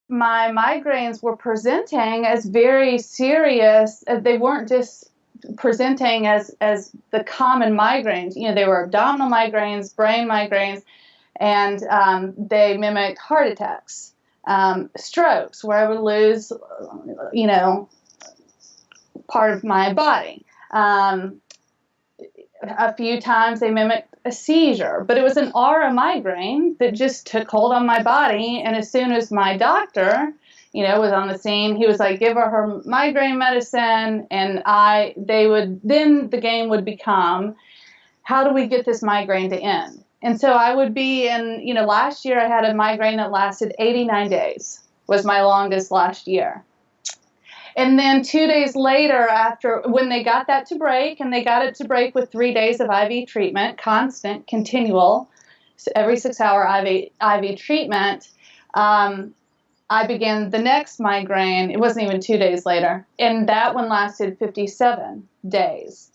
my migraines were presenting as very serious. They weren't just presenting as the common migraines. You know, they were abdominal migraines, brain migraines, and they mimicked heart attacks, strokes, where I would lose, you know, part of my body. A few times they mimicked a seizure, but it was an aura migraine that just took hold on my body. And as soon as my doctor, you know, was on the scene, he was like, give her migraine medicine. And then the game would become, how do we get this migraine to end? And so I would be in, you know, last year I had a migraine that lasted 89 days, was my longest last year. And then 2 days later, after, when they got that to break, and they got it to break with 3 days of IV treatment, constant, continual, so every 6-hour IV treatment, I began the next migraine. It wasn't even 2 days later. And that one lasted 57 days.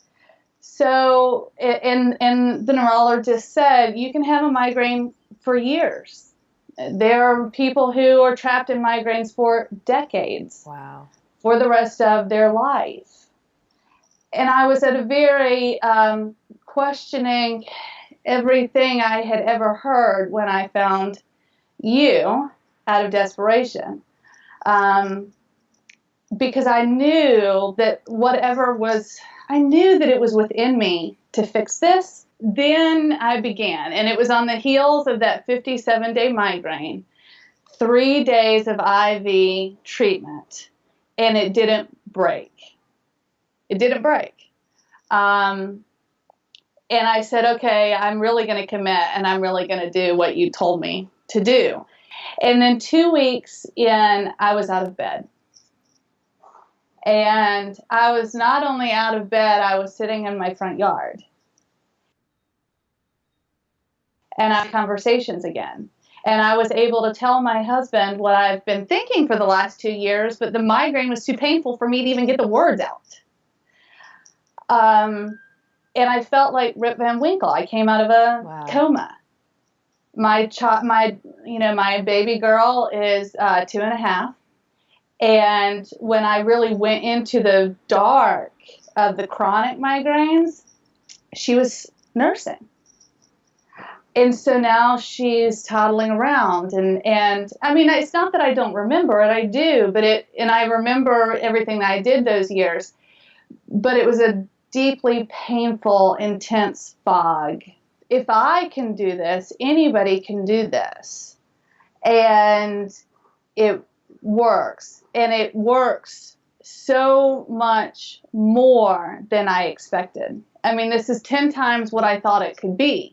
So, and the neurologist said, you can have a migraine for years. There are people who are trapped in migraines for decades. Wow. For the rest of their life. And I was at a very questioning everything I had ever heard when I found you out of desperation. Because I knew that I knew that it was within me to fix this. Then I began, and it was on the heels of that 57-day migraine, 3 days of IV treatment. And it didn't break. It didn't break. And I said, okay, I'm really going to commit, and I'm really going to do what you told me to do. And then 2 weeks in, I was out of bed. And I was not only out of bed, I was sitting in my front yard. And I had conversations again. And I was able to tell my husband what I've been thinking for the last 2 years, but the migraine was too painful for me to even get the words out. And I felt like Rip Van Winkle. I came out of a coma. My baby girl is 2.5. And when I really went into the dark of the chronic migraines, she was nursing. And so now she's toddling around, and I mean, it's not that I don't remember it, I do, and I remember everything that I did those years, but it was a deeply painful, intense fog. If I can do this, anybody can do this. And it works, and it works so much more than I expected. I mean, this is 10 times what I thought it could be.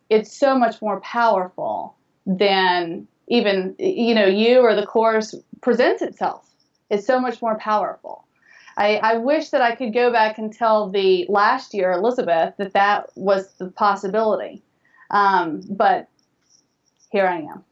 It's so much more powerful than even, you know, you or the course presents itself. It's so much more powerful. I wish that I could go back and tell the last year Elizabeth that was the possibility. But here I am.